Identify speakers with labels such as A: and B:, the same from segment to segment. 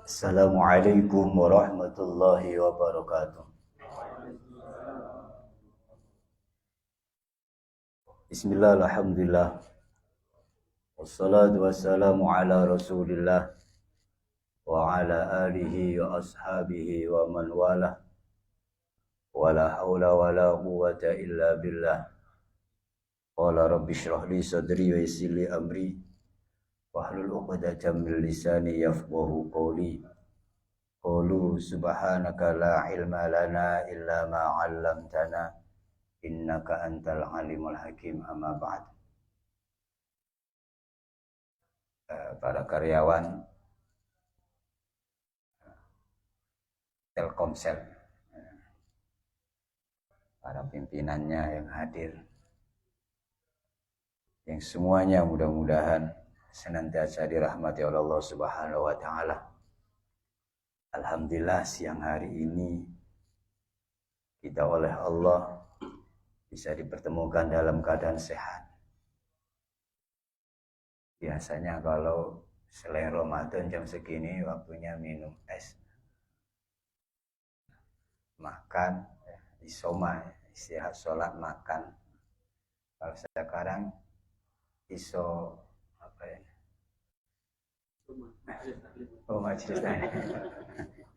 A: Assalamualaikum warahmatullahi wabarakatuh. Bismillah, alhamdulillah. Wassalatu wassalamu ala rasulillah wa ala alihi wa ashabihi wa man wala. Wala hawla wala quwwata illa billah. Qala rabbi shrah li sadri wa yassir li amri wahlul 'uqdatam min lisani yafqahu qawli. Qalu subhanaka la ilma lana illa ma 'allamtana innaka antal alimul hakim. Amma ba'd. Para karyawan Telkomsel, para pimpinannya yang hadir, yang semuanya mudah-mudahan senantiasa dirahmati oleh Allah Subhanahu wa taala. Alhamdulillah siang hari ini kita oleh Allah bisa dipertemukan dalam keadaan sehat. Biasanya kalau selain Ramadan jam segini waktunya minum es, makan, isoma, istirahat, sholat, makan. Kalau sekarang iso apa ya? Oh, majelis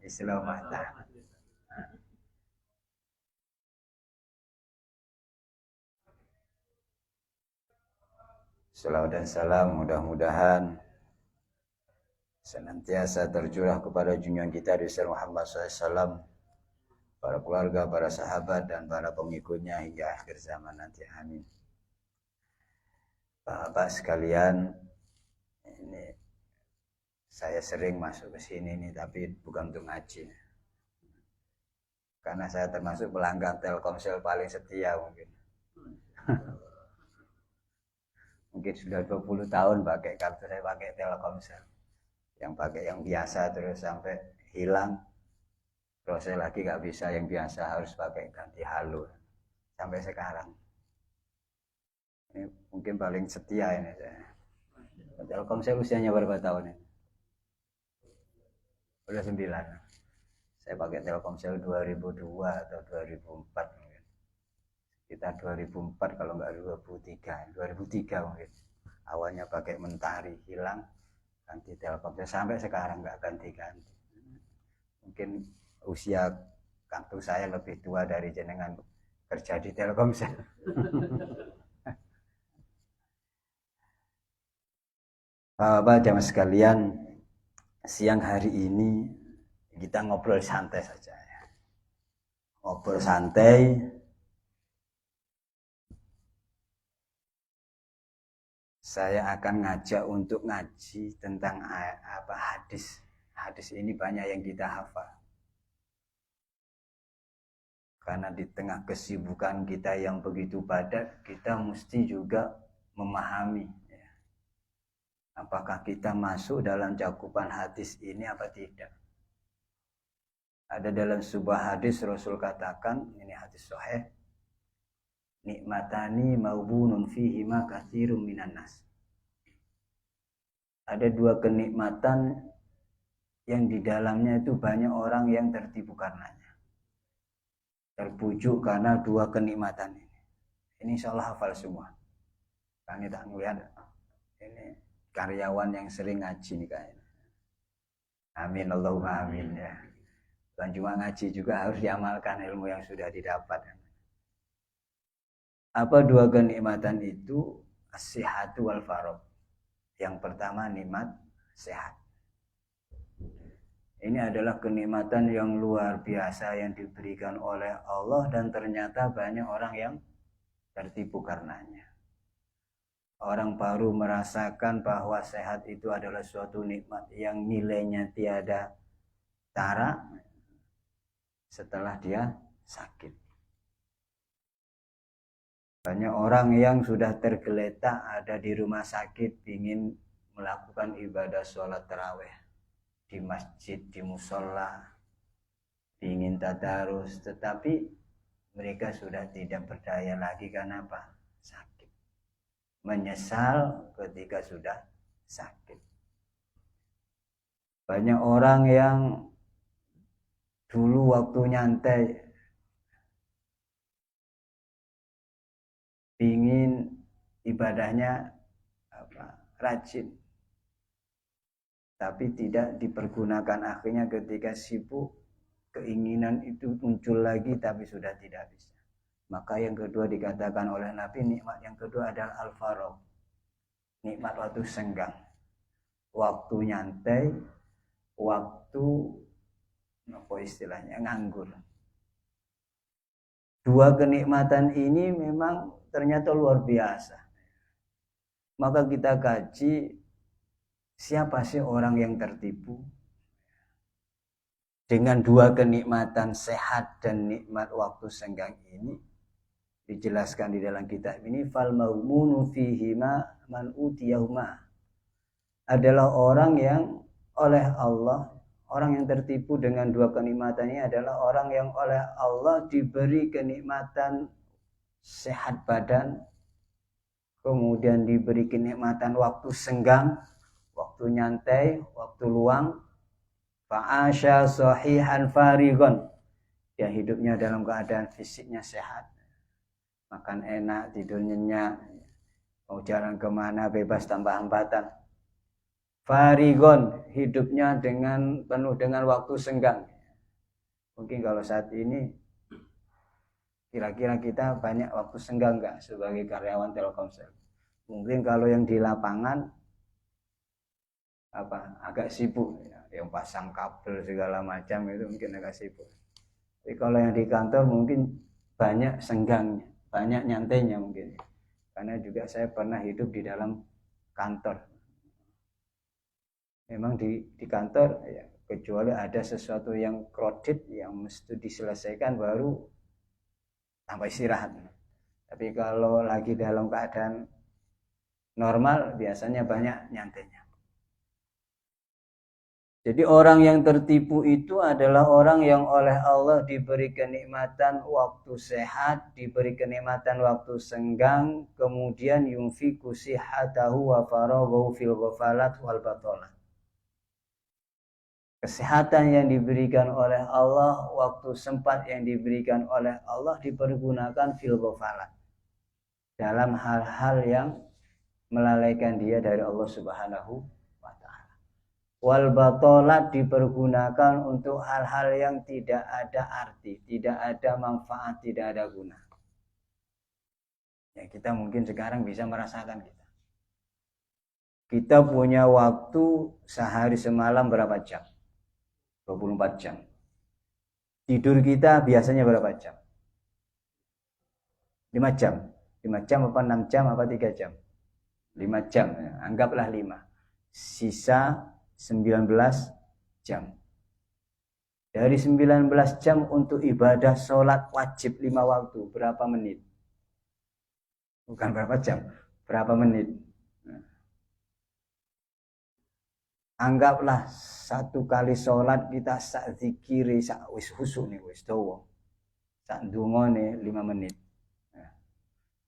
A: Islam mata. Salawat dan salam mudah-mudahan senantiasa tercurah kepada junjungan kita Rasul Muhammad SAW, para keluarga, para sahabat, dan para pengikutnya hingga akhir zaman nanti. Amin. Bapak sekalian, ini saya sering masuk ke sini nih, tapi bukan untuk ngaji. Karena saya termasuk pelanggan Telkomsel paling setia mungkin. Mungkin sudah 20 tahun pakai kartu, saya pakai Telkomsel. Yang pakai yang biasa terus sampai hilang. Terus saya lagi gak bisa yang biasa, harus pakai ganti halo. Sampai sekarang. Ini mungkin paling setia ini saya. Telkomsel usianya berapa tahun ini? Udah 9. Saya pakai Telkomsel 2002 atau 2004 mungkin. Kita 2004 kalau nggak 2003 mungkin. Awalnya pakai Mentari, hilang, ganti Telkomsel sampai sekarang nggak ganti-ganti. Mungkin usia kartu saya lebih tua dari jenengan kerja di Telkomsel. Bapak jamaah sekalian, siang hari ini kita ngobrol santai saja ya. Ngobrol santai. Saya akan ngajak untuk ngaji tentang hadis. Hadis ini banyak yang kita hafal. Karena di tengah kesibukan kita yang begitu padat, kita mesti juga memahami ya, apakah kita masuk dalam cakupan hadis ini apa tidak. Ada dalam sebuah hadis Rasul katakan, ini hadis sahih, nikmatani maubunun fihima katsirun minan nas. Ada 2 kenikmatan yang di dalamnya itu banyak orang yang tertipu karenanya. Terpujuk karena 2 kenikmatan ini. Ini insyaallah hafal semua. Kami tak ngelihat ini karyawan yang sering ngaji nih kayaknya. Amin Allahumma amin ya. Bukan cuma ngaji, juga harus diamalkan ilmu yang sudah didapat. Apa 2 kenikmatan itu? As-sihhatu wal faragh. Yang pertama nikmat sehat. Ini adalah kenikmatan yang luar biasa yang diberikan oleh Allah dan ternyata banyak orang yang tertipu karenanya. Orang baru merasakan bahwa sehat itu adalah suatu nikmat yang nilainya tiada tara setelah dia sakit. Banyak orang yang sudah tergeletak ada di rumah sakit ingin melakukan ibadah sholat tarawih di masjid, di musola, ingin tadarus, tetapi mereka sudah tidak berdaya lagi karena apa? Sakit. Menyesal ketika sudah sakit. Banyak orang yang dulu waktu nyantai ingin ibadahnya rajin, tapi tidak dipergunakan. Akhirnya ketika sibuk, keinginan itu muncul lagi tapi sudah tidak bisa. Maka yang kedua dikatakan oleh Nabi, nikmat yang kedua adalah al-faragh, nikmat waktu senggang, waktu nyantai, waktu apa istilahnya, nganggur. Dua kenikmatan ini memang ternyata luar biasa. Maka kita kaji, siapa sih orang yang tertipu dengan dua kenikmatan sehat dan nikmat waktu senggang ini? Dijelaskan di dalam kitab ini, fal maumunu fihima man utiyahuma, adalah orang yang oleh Allah, orang yang tertipu dengan dua kenikmatan ini adalah orang yang oleh Allah diberi kenikmatan sehat badan, kemudian diberi kenikmatan waktu senggang, waktu nyantai, waktu luang. Fa'asya sahihan farigon, dia hidupnya dalam keadaan fisiknya sehat, makan enak, tidur nyenyak, mau jalan kemana bebas tanpa hambatan. Farigon, hidupnya penuh dengan waktu senggang. Mungkin kalau saat ini kira-kira kita banyak waktu senggang nggak sebagai karyawan Telkomsel? Mungkin kalau yang di lapangan agak sibuk, yang pasang kabel segala macam itu mungkin agak sibuk. Tapi kalau yang di kantor mungkin banyak senggangnya, banyak nyantainya mungkin. Karena juga saya pernah hidup di dalam kantor. Memang di kantor ya, kecuali ada sesuatu yang crowded yang mesti diselesaikan baru sampai istirahat. Tapi kalau lagi dalam keadaan normal biasanya banyak nyantainya. Jadi orang yang tertipu itu adalah orang yang oleh Allah diberi kenikmatan waktu sehat, diberi kenikmatan waktu senggang, kemudian yunfiku sihatahu wa faraghahu fil ghafalat wal batalat. Kesehatan yang diberikan oleh Allah, waktu sempat yang diberikan oleh Allah dipergunakan fil ghafalat, dalam hal-hal yang melalaikan dia dari Allah Subhanahu wa ta'ala. Wal batalat dipergunakan untuk hal-hal yang tidak ada arti, tidak ada manfaat, tidak ada guna. Ya, kita mungkin sekarang bisa merasakan kita punya waktu sehari semalam berapa jam? 24 jam. Tidur kita biasanya berapa jam? 5 jam. 5 jam apa 6 jam apa 3 jam? 5 jam, anggaplah 5. Sisa 19 jam. Dari 19 jam untuk ibadah sholat wajib 5 waktu, berapa menit? Bukan berapa jam, berapa menit? Anggaplah satu kali sholat kita sak zikiri, sak wis husuk nih, wis dawa. Sak ndungone 5 menit.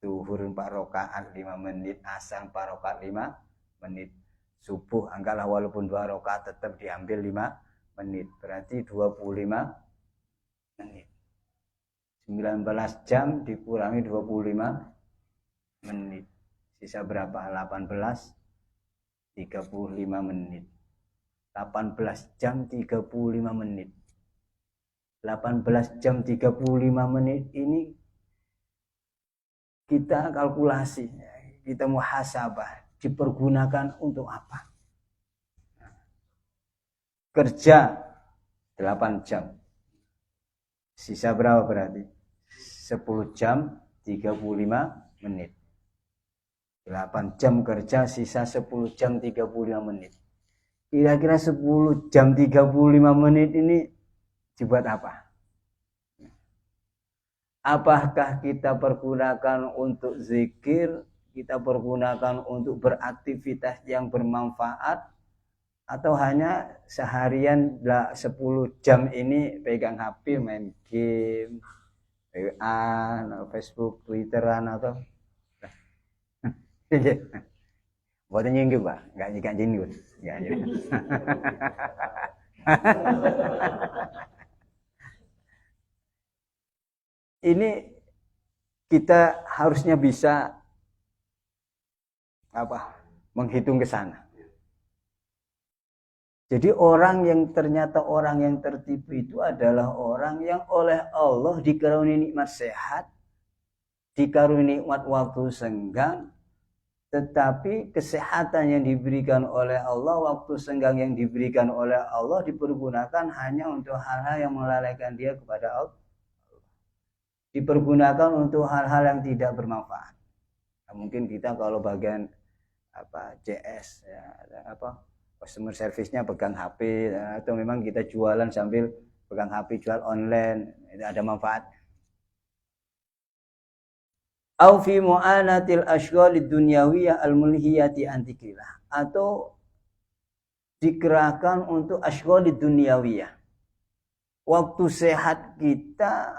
A: Zuhur 4 rakaat 5 menit, asar 4 rakaat 5 menit. Subuh anggaplah walaupun 2 rakaat tetap diambil 5 menit. Berarti 25 menit. 19 jam dikurangi 25 menit. Sisa berapa? 18, 35 menit. 18 jam 35 menit. 18 jam 35 menit ini kita kalkulasi, kita muhasabah, dipergunakan untuk apa? Kerja 8 jam. Sisa berapa berarti? 10 jam 35 menit. 8 jam kerja, sisa 10 jam 35 menit. Kira-kira 10 jam 35 menit ini dibuat apa? Apakah kita pergunakan untuk zikir, kita pergunakan untuk beraktivitas yang bermanfaat, atau hanya seharian 10 jam ini pegang HP, main game, WA, Facebook, Twitteran, atau Mboten nyinggung, Pak. Enggak nyinggung. Enggak ya. Ini kita harusnya bisa menghitung ke sana. Jadi orang yang ternyata orang yang tertipu itu adalah orang yang oleh Allah dikaruniai nikmat sehat, dikaruniai nikmat waktu senggang, tetapi kesehatan yang diberikan oleh Allah, waktu senggang yang diberikan oleh Allah dipergunakan hanya untuk hal-hal yang melalaikan dia kepada Allah. Dipergunakan untuk hal-hal yang tidak bermanfaat. Nah, mungkin kita kalau bagian CS ya, customer service-nya pegang HP atau memang kita jualan sambil pegang HP, jual online, itu ada manfaat. Au fi mu'anatil asyghhalid dunyawiyah al-mulhiyati an dzikrillah, atau dikerahkan untuk asyghhalid dunyawiyah. Waktu sehat kita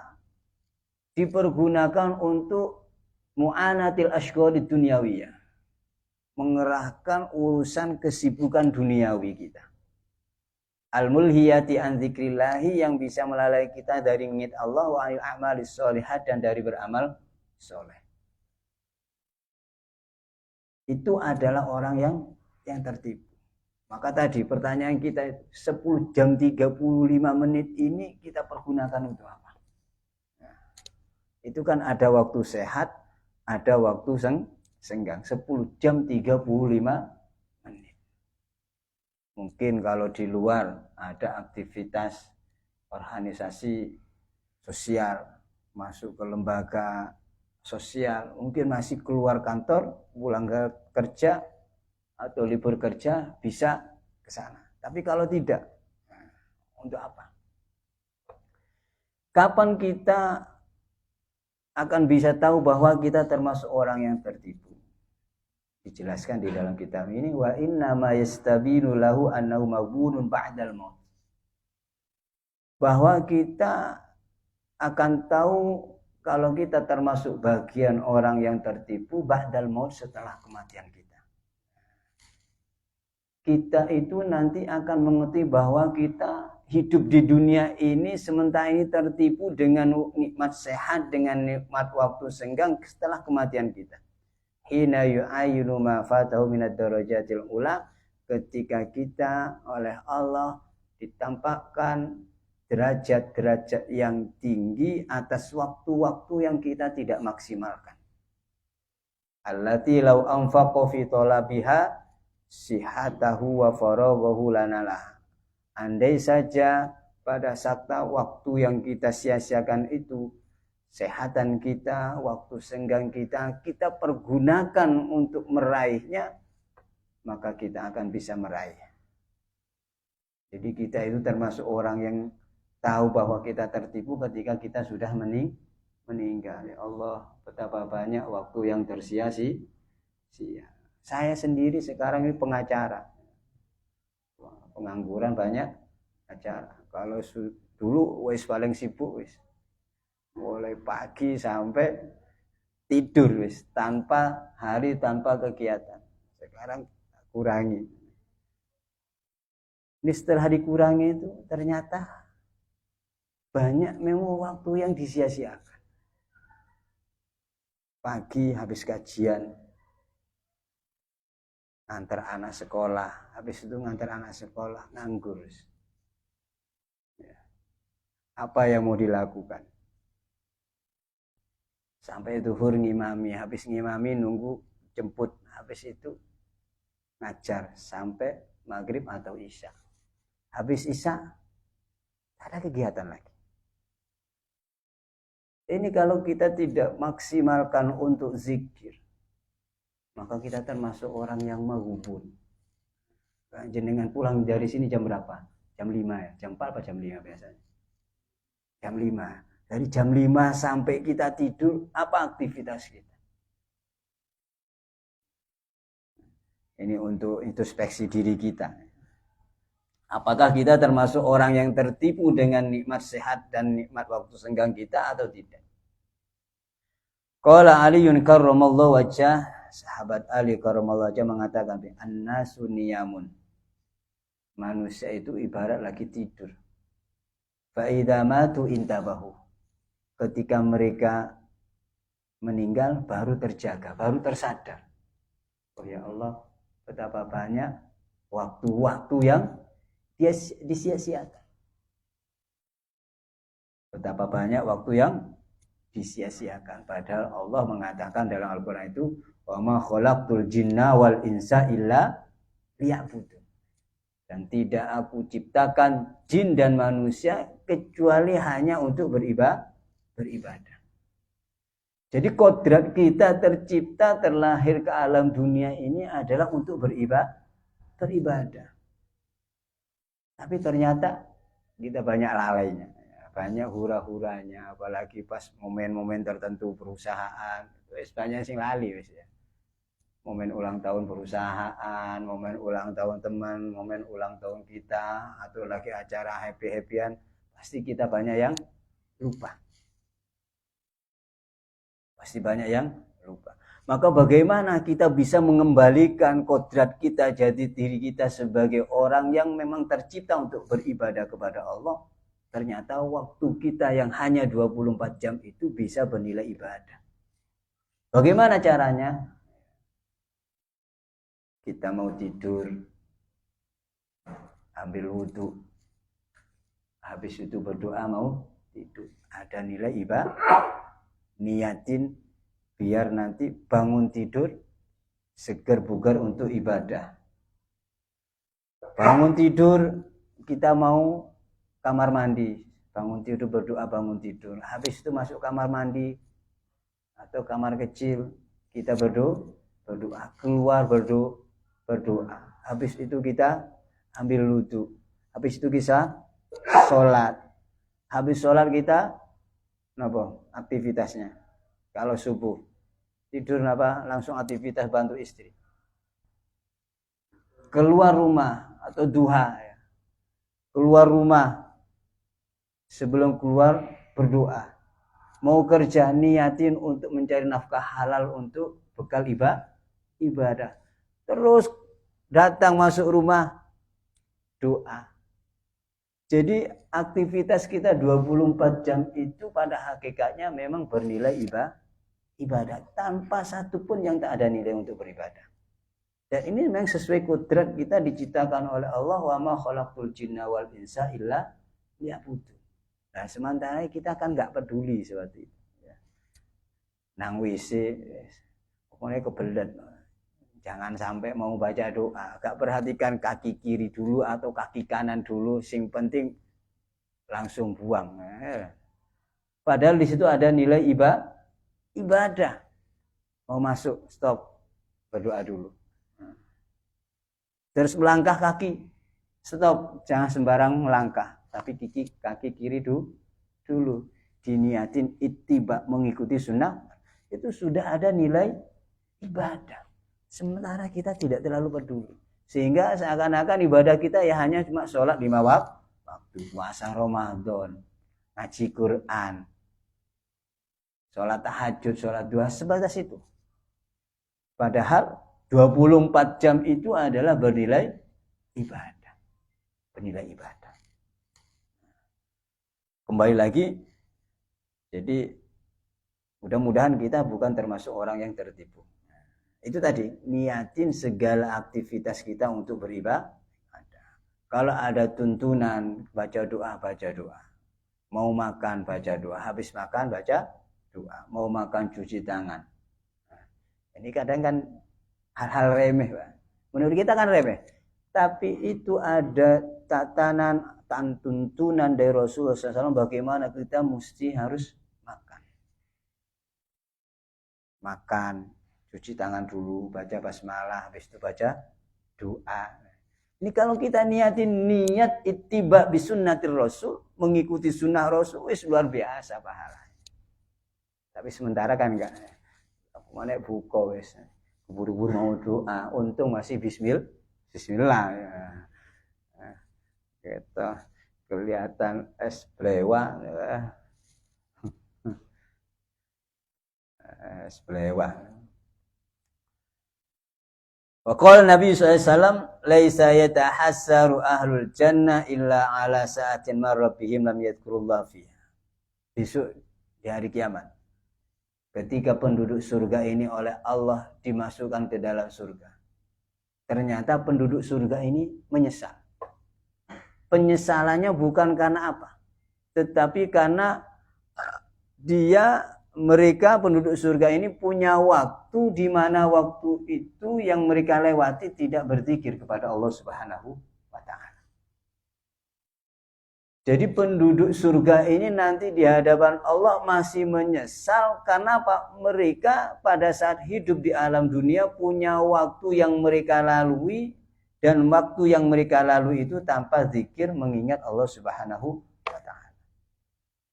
A: dipergunakan untuk mu'anatil asyghhalid dunyawiyah, mengerahkan urusan kesibukan duniawi kita. Al-mulhiyati an dzikrillahi, yang bisa melalai kita dari mengingat Allah, wa anil a'malis sholihat, dan dari beramal soleh. Itu adalah orang yang tertipu. Maka tadi pertanyaan kita, 10 jam 35 menit ini kita pergunakan untuk apa? Nah, itu kan ada waktu sehat, ada waktu senggang. 10 jam 35 menit. Mungkin kalau di luar ada aktivitas organisasi sosial, masuk ke lembaga sosial, mungkin masih keluar kantor, pulang kerja atau libur kerja bisa ke sana. Tapi kalau tidak, untuk apa? Kapan kita akan bisa tahu bahwa kita termasuk orang yang tertipu? Dijelaskan di dalam kitab ini, wa inna ma yastabinu lahu annahu maghbunun ba'dal maut. Bahwa kita akan tahu kalau kita termasuk bagian orang yang tertipu ba'dal maut, setelah kematian kita. Kita itu nanti akan mengerti bahwa kita hidup di dunia ini sementara ini tertipu dengan nikmat sehat, dengan nikmat waktu senggang setelah kematian kita. Hina yu'ayyinu ma fatahu minad darajatil ula, ketika kita oleh Allah ditampakkan derajat-derajat yang tinggi atas waktu-waktu yang kita tidak maksimalkan. Allati law anfaqa fi talabiha sihatahu wa faraghahu lanalah. Andai saja pada sakta waktu yang kita sia-siakan itu, kesehatan kita, waktu senggang kita, kita pergunakan untuk meraihnya, maka kita akan bisa meraih. Jadi kita itu termasuk orang yang tahu bahwa kita tertipu ketika kita sudah meninggal. Ya Allah, betapa banyak waktu yang tersia-sia. Saya sendiri sekarang ini pengacara. Pengangguran banyak acara. Kalau dulu wis paling sibuk wis. Mulai pagi sampai tidur wis, tanpa hari tanpa kegiatan. Sekarang kurangi. Ini setelah dikurangi itu ternyata banyak memang waktu yang disia-siakan. Pagi habis kajian, ngantar anak sekolah, habis itu ngantar anak sekolah, nganggur. Ya. Apa yang mau dilakukan? Sampai zuhur ngimami, habis ngimami nunggu jemput, habis itu ngajar sampai maghrib atau isya. Habis isya ada kegiatan lagi. Ini kalau kita tidak maksimalkan untuk zikir, maka kita termasuk orang yang maghbun. Jenengan pulang dari sini jam berapa? Jam 5 ya? Jam 4 apa jam 5 biasanya? Jam 5. Dari jam 5 sampai kita tidur, apa aktivitas kita? Ini untuk introspeksi diri kita. Apakah kita termasuk orang yang tertipu dengan nikmat sehat dan nikmat waktu senggang kita atau tidak? Qala Aliyun karramallahu wajhah, sahabat Ali karramallahu wajhah mengatakan, "An-nasu niyamun." Manusia itu ibarat lagi tidur. Fa idza matu intabahu. Ketika mereka meninggal baru terjaga, baru tersadar. Oh ya Allah, betapa banyak waktu-waktu yang dia disia-siakan. Betapa banyak waktu yang disia-siakan. Padahal Allah mengatakan dalam Al-Quran itu, wa ma khalaqtul jinna wal insa illa liya'budun. Dan tidak aku ciptakan jin dan manusia kecuali hanya untuk beribadah. Jadi kodrat kita tercipta, terlahir ke alam dunia ini adalah untuk beribadah. Tapi ternyata kita banyak lalainya, banyak hura-huranya, apalagi pas momen-momen tertentu perusahaan, banyak sing lali wis ya. Momen ulang tahun perusahaan, momen ulang tahun teman, momen ulang tahun kita, atau lagi acara happy-happyan, pasti kita banyak yang lupa. Pasti banyak yang lupa. Maka bagaimana kita bisa mengembalikan kodrat kita, jati diri kita sebagai orang yang memang tercipta untuk beribadah kepada Allah. Ternyata waktu kita yang hanya 24 jam itu bisa bernilai ibadah. Bagaimana caranya? Kita mau tidur, ambil wudhu, habis itu berdoa mau tidur. Ada nilai ibadah. Niatin biar nanti bangun tidur segar bugar untuk ibadah. Bangun tidur kita mau kamar mandi, bangun tidur berdoa bangun tidur. Habis itu masuk kamar mandi atau kamar kecil kita berdoa, keluar berdoa. Habis itu kita ambil wudhu. Habis itu kita sholat. Habis sholat kita aktivitasnya. Kalau subuh tidur langsung aktivitas bantu istri. Keluar rumah atau duha ya. Keluar rumah, sebelum keluar berdoa. Mau kerja niatin untuk mencari nafkah halal untuk bekal ibadah. Terus datang masuk rumah doa. Jadi aktivitas kita 24 jam itu pada hakikatnya memang bernilai ibadah. Tanpa satu pun yang tak ada nilai untuk beribadah. Dan ini memang sesuai kodrat kita diciptakan oleh Allah. Wa ma khalaqtul jinna wal insa illa liya'budun. Nah sementara kita kan gak peduli seperti itu. Nang WC, pokoknya kebelet. Jangan sampai mau baca doa, gak perhatikan kaki kiri dulu atau kaki kanan dulu, sing penting langsung buang. Padahal di situ ada nilai ibadah. Mau masuk, stop, berdoa dulu. Terus melangkah kaki, stop, jangan sembarang melangkah, tapi kaki kiri dulu. Diniatin ittiba, mengikuti sunnah, itu sudah ada nilai ibadah. Sementara kita tidak terlalu peduli. Sehingga seakan-akan ibadah kita ya hanya cuma sholat 5 waktu. Puasa Ramadan, ngaji Quran, sholat tahajud, sholat duha, sebatas itu. Padahal 24 jam itu adalah bernilai ibadah. Bernilai ibadah. Kembali lagi, jadi mudah-mudahan kita bukan termasuk orang yang tertipu. Itu tadi, niatin segala aktivitas kita untuk beribadah. Kalau ada tuntunan, baca doa. Mau makan, baca doa. Habis makan, baca doa. Mau makan, cuci tangan. Nah, ini kadang kan hal-hal remeh, Pak. Menurut kita kan remeh. Tapi itu ada tatanan, tuntunan dari Rasulullah SAW bagaimana kita mesti harus makan, cuci tangan dulu, baca basmalah, habis itu baca doa. Ini kalau kita niat ittiba bisunnatir Rasul, mengikuti sunnah Rasul, wis luar biasa pahalanya. Tapi sementara kan enggak. Mana buka wis. Buru-buru mau doa, untung masih bismillah ya. Gitu. Kelihatan es blewah. Es blewah. Wa qala Nabi SAW, laisa yatahassaru ahlul jannah illa ala sa'atin marra bihim lam yadhkurullah fiha. Besok di hari kiamat, ketika penduduk surga ini oleh Allah dimasukkan ke dalam surga, ternyata penduduk surga ini menyesal. Penyesalannya bukan karena apa, tetapi karena mereka penduduk surga ini punya waktu di mana waktu itu yang mereka lewati tidak berzikir kepada Allah Subhanahu wa taala. Jadi penduduk surga ini nanti di hadapan Allah masih menyesal karena apa? Mereka pada saat hidup di alam dunia punya waktu yang mereka lalui, dan waktu yang mereka lalui itu tanpa zikir mengingat Allah Subhanahu wa taala.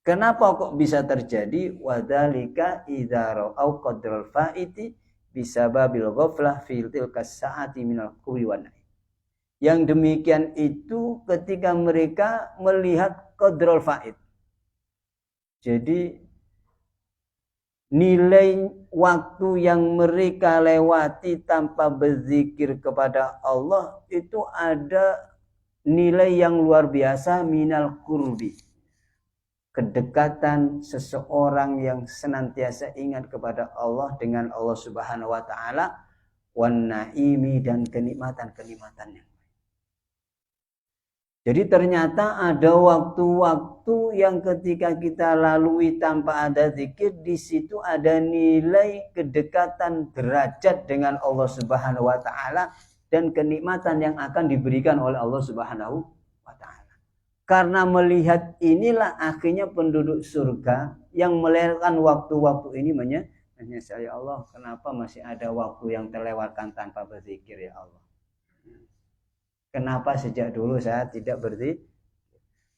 A: Kenapa kok bisa terjadi? Wadzalika idza ra'au qadral fa'iti bisababil ghaflah fil tilkas sa'ati minal qurbi wan naim. Yang demikian itu ketika mereka melihat qadrul fa'id. Jadi nilai waktu yang mereka lewati tanpa berzikir kepada Allah itu ada nilai yang luar biasa minal qurbi. Kedekatan seseorang yang senantiasa ingat kepada Allah dengan Allah Subhanahu wa taala, wan naimi, dan kenikmatan-kenikmatannya. Jadi ternyata ada waktu-waktu yang ketika kita lalui tanpa ada zikir, di situ ada nilai kedekatan derajat dengan Allah Subhanahu wa taala dan kenikmatan yang akan diberikan oleh Allah Subhanahu wa taala. Karena melihat inilah akhirnya penduduk surga yang melewatkan waktu-waktu ini menyesal, ya Allah, kenapa masih ada waktu yang terlewatkan tanpa berzikir, ya Allah. Kenapa sejak dulu saya tidak berzikir?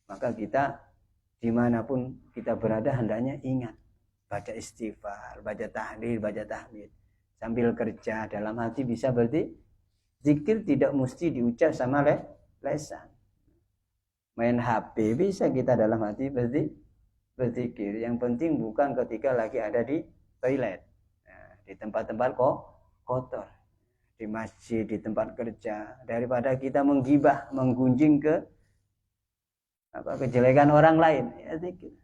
A: Maka kita dimanapun kita berada hendaknya ingat, baca istighfar, baca tahlil, baca tahmid. Sambil kerja dalam hati bisa berzikir. Zikir tidak mesti diucap sama lesan. Main HP bisa kita dalam hati berzikir. Yang penting bukan ketika lagi ada di toilet, di tempat-tempat kotor, di masjid, di tempat kerja, daripada kita menggibah, menggunjing kejelekan orang lain, ya zikir.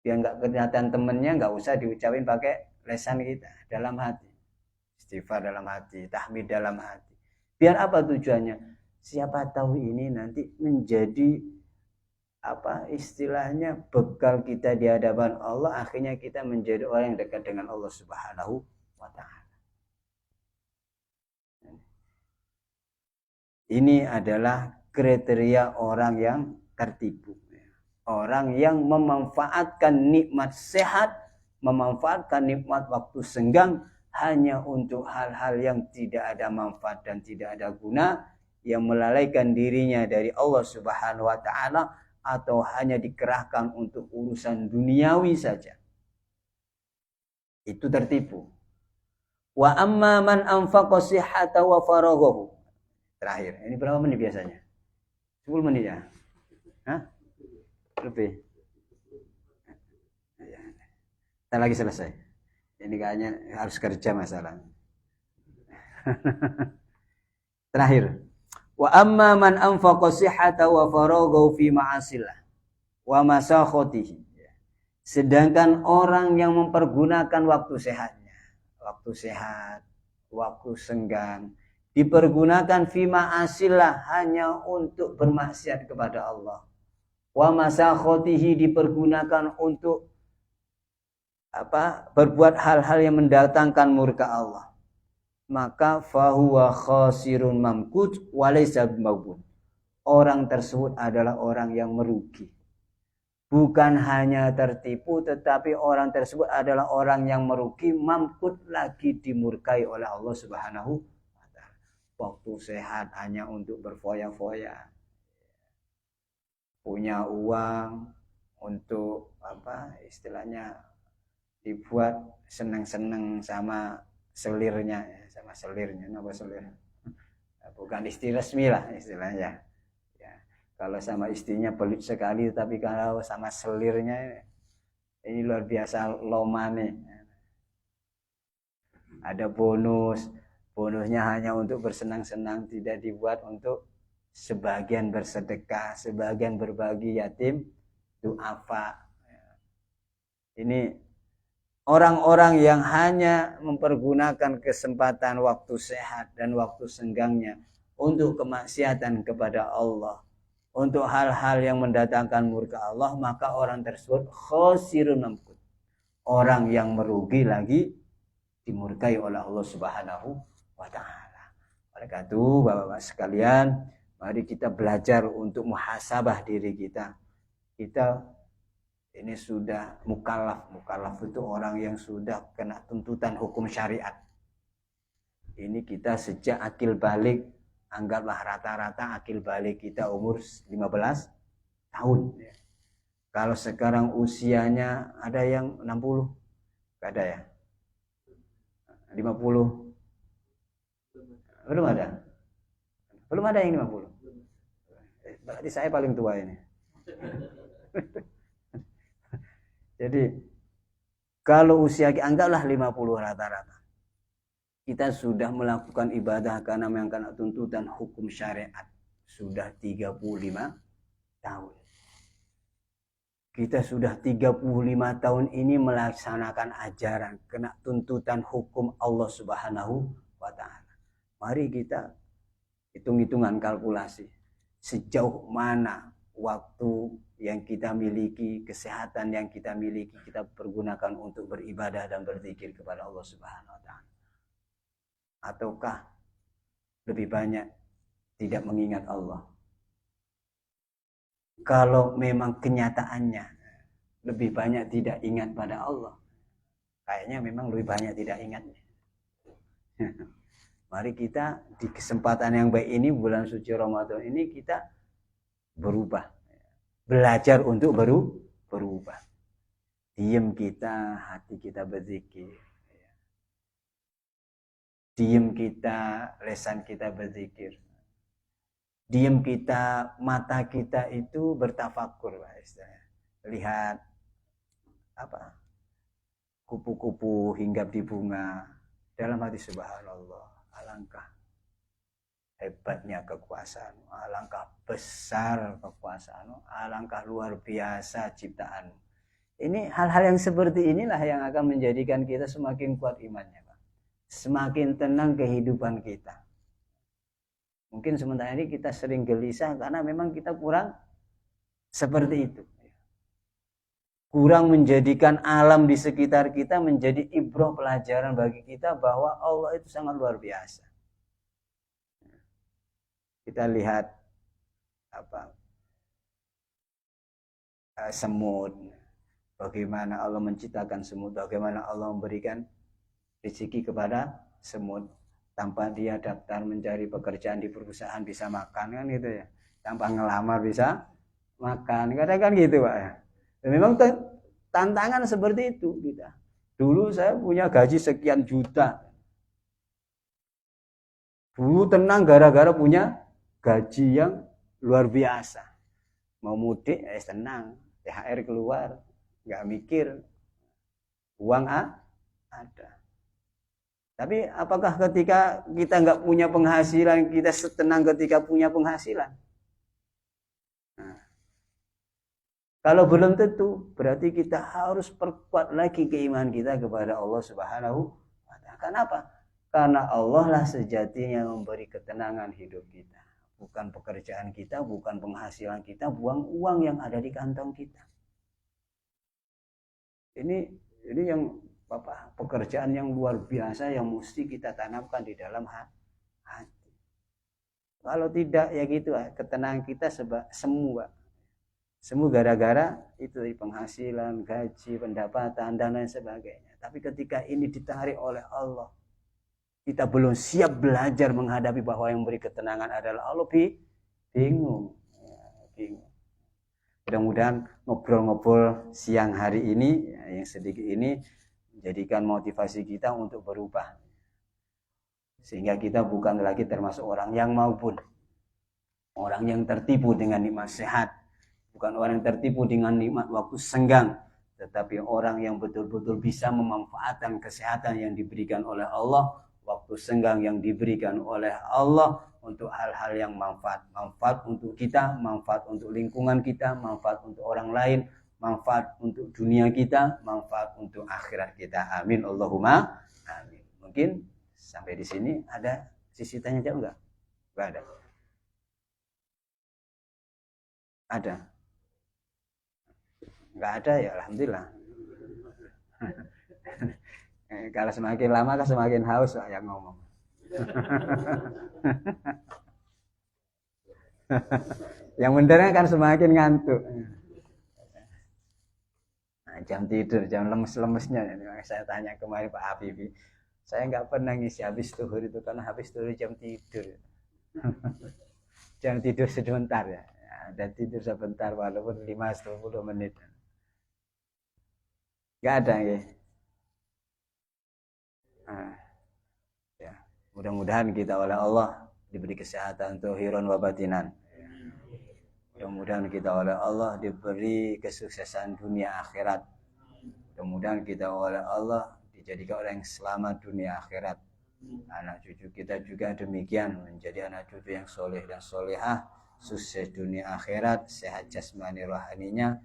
A: Biar nggak kelihatan temennya, nggak usah diucapin pakai lesan kita, dalam hati, istighfar dalam hati, tahmid dalam hati. Biar apa tujuannya? Siapa tahu ini nanti menjadi istilahnya bekal kita di hadapan Allah, akhirnya kita menjadi orang yang dekat dengan Allah Subhanahu wa taala. Ini adalah kriteria orang yang tertipu. Orang yang memanfaatkan nikmat sehat, memanfaatkan nikmat waktu senggang hanya untuk hal-hal yang tidak ada manfaat dan tidak ada guna, yang melalaikan dirinya dari Allah Subhanahu wa taala, atau hanya dikerahkan untuk urusan duniawi saja. Itu tertipu. Wa amma man anfaqa sihhata wa faraghahu. Terakhir, ini berapa menit biasanya? 10 menit ya? Hah? Lebih? Kita lagi selesai. Ini kayaknya harus kerja masalah. Terakhir. Wa amma man anfaqa sihhata wa faraghahu fi ma'asillah wa masakhatihi. Sedangkan orang yang mempergunakan waktu sehatnya, waktu sehat, waktu senggang, dipergunakan fi ma'asillah, hanya untuk bermaksiat kepada Allah. Wa masakhatihi, dipergunakan untuk berbuat hal-hal yang mendatangkan murka Allah. Maka fahuwa khasirun mamkut walaysa bimawbun. Orang tersebut adalah orang yang merugi. Bukan hanya tertipu, tetapi orang tersebut adalah orang yang merugi, mamkut, lagi dimurkai oleh Allah Subhanahu. Waktu sehat hanya untuk berfoya-foya, punya uang untuk istilahnya dibuat seneng-seneng sama selirnya, apa selir? Bukan istri resmi lah istilahnya. Ya, kalau sama istrinya pelit sekali, tapi kalau sama selirnya ini luar biasa lomane. Ada bonus, Bonusnya hanya untuk bersenang-senang, tidak dibuat untuk sebagian bersedekah, sebagian berbagi yatim, duafa. Ini orang-orang yang hanya mempergunakan kesempatan waktu sehat dan waktu senggangnya untuk kemaksiatan kepada Allah, untuk hal-hal yang mendatangkan murka Allah, maka orang tersebut khosirun mamkut. Orang yang merugi lagi dimurkai oleh Allah Subhanahu wa taala. Oleh karena itu, Bapak-bapak sekalian, mari kita belajar untuk muhasabah diri kita. Kita ini sudah mukallaf. Mukallaf itu orang yang sudah kena tuntutan hukum syariat. Ini kita sejak akil balik, anggaplah rata-rata akil balik kita umur 15 tahun. Kalau sekarang usianya ada yang 60, gak ada ya? 50? Belum ada? Belum ada yang 50? Berarti saya paling tua ini. Jadi kalau usia anggaplah 50 rata-rata, kita sudah melakukan ibadah karena kena tuntutan hukum syariat sudah 35 tahun. Kita sudah 35 tahun ini melaksanakan ajaran kena tuntutan hukum Allah Subhanahu wa taala. Mari kita hitung-hitungan kalkulasi sejauh mana waktu yang kita miliki, kesehatan yang kita miliki, kita pergunakan untuk beribadah dan berzikir kepada Allah Subhanahu wa taala. Ataukah lebih banyak tidak mengingat Allah? Kalau memang kenyataannya lebih banyak tidak ingat pada Allah, kayaknya memang lebih banyak tidak ingatnya. Mari kita di kesempatan yang baik ini, bulan suci Ramadan ini, kita berubah. Belajar untuk berubah. Diam kita, hati kita berzikir. Diam kita, lesan kita berzikir. Diam kita, mata kita itu bertafakur. Lihat apa? Kupu-kupu hinggap di bunga. Dalam hati subhanallah, alangkah hebatnya kekuasaan, alangkah besar kekuasaan, alangkah luar biasa ciptaan. Ini hal-hal yang seperti inilah yang akan menjadikan kita semakin kuat imannya, Pak. Semakin tenang kehidupan kita. Mungkin sementara ini kita sering gelisah karena memang kita kurang seperti itu. Kurang menjadikan alam di sekitar kita menjadi ibrah pelajaran bagi kita bahwa Allah itu sangat luar biasa. Kita lihat semut, bagaimana Allah menciptakan semut, bagaimana Allah memberikan rezeki kepada semut, tanpa dia daftar mencari pekerjaan di perusahaan bisa makan kan gitu ya, tanpa ngelamar bisa makan, kadang-kadang gitu Pak ya. Dan memang tantangan seperti itu kita. Dulu saya punya gaji sekian juta, dulu tenang gara-gara punya gaji yang luar biasa. Mau mudik tenang, THR keluar, nggak mikir, uang ada. Tapi apakah ketika kita nggak punya penghasilan, kita tenang ketika punya penghasilan? Nah, kalau belum tentu, berarti kita harus perkuat lagi keimanan kita kepada Allah Subhanahu wa taala. Kenapa? Karena Allah lah sejatinya memberi ketenangan hidup kita. Bukan pekerjaan kita, bukan penghasilan kita, buang uang yang ada di kantong kita. Ini yang pekerjaan yang luar biasa yang mesti kita tanamkan di dalam hati. Kalau tidak ya gitu, ketenangan kita semua gara-gara itu penghasilan, gaji, pendapatan dan lain sebagainya. Tapi ketika ini ditarik oleh Allah, kita belum siap belajar menghadapi bahwa yang memberi ketenangan adalah Allah, bingung. Mudah-mudahan ngobrol-ngobrol siang hari ini yang sedikit ini menjadikan motivasi kita untuk berubah, sehingga kita bukan lagi termasuk orang yang maupun orang yang tertipu dengan nikmat sehat, bukan orang yang tertipu dengan nikmat waktu senggang, tetapi orang yang betul-betul bisa memanfaatkan kesehatan yang diberikan oleh Allah waktu senggang yang diberikan oleh Allah untuk hal-hal yang manfaat untuk kita, manfaat untuk lingkungan kita, manfaat untuk orang lain, manfaat untuk dunia kita, manfaat untuk akhirat kita. Amin Allahumma amin. Mungkin sampai di sini ada sisi tanya jawab enggak? Enggak ada. Ada. Enggak ada ya alhamdulillah. Kalau semakin lama kan semakin haus yang ngomong. Yang benernya kan semakin ngantuk. Nah, jam tidur, jam lemes-lemesnya. Saya tanya kemarin Pak Habibie, saya nggak pernah ngisi habis zuhur itu karena habis zuhur jam tidur. Jam tidur sebentar ya. Dan tidur sebentar walaupun 5-10 menit. Nggak ada ya. Nah, ya. Mudah-mudahan kita oleh Allah diberi kesehatan zahiran wa batinan. Mudah-mudahan kita oleh Allah diberi kesuksesan dunia akhirat. Mudah-mudahan kita oleh Allah dijadikan orang yang selamat dunia akhirat. Anak cucu kita juga demikian, menjadi anak cucu yang soleh dan solehah, sukses dunia akhirat, sehat jasmani rohaninya,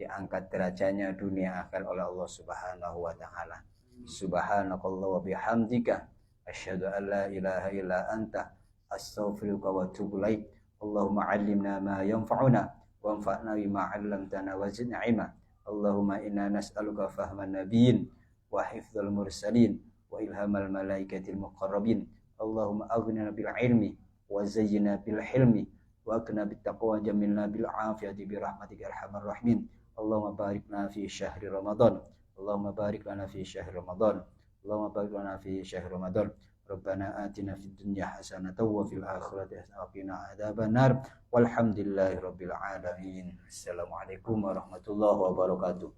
A: diangkat derajatnya dunia akhirat oleh Allah Subhanahu wa taala. Subhanakallah wa bihamdika asyhadu an la ilaha illa anta astaghfiruka wa atubu ilaik. Allahumma 'allimna ma yanfa'una wanfa'na bima 'allamtana wa zidna 'ilma. Allahumma inna nas'aluka fahman nabiyyin wa hifdzal mursalin wa ilhamal malaikatil muqarrabin. Allahumma aghnina bil ilmi wa zayyina bil hilmi wa akna bit taqwa jamilna bil afiyati bi rahmatika arhamar rahimin. Allahumma barik lana fi syahri Ramadan. Allahumma barik lana fi syahri Ramadan. Allahumma barik lana fi syahri Ramadan. Rabbana atina fid dunya hasanatan wa fil akhirati hasanatan wa qina adzabannar. Walhamdulillahi rabbil alamin. Assalamualaikum warahmatullahi wabarakatuh.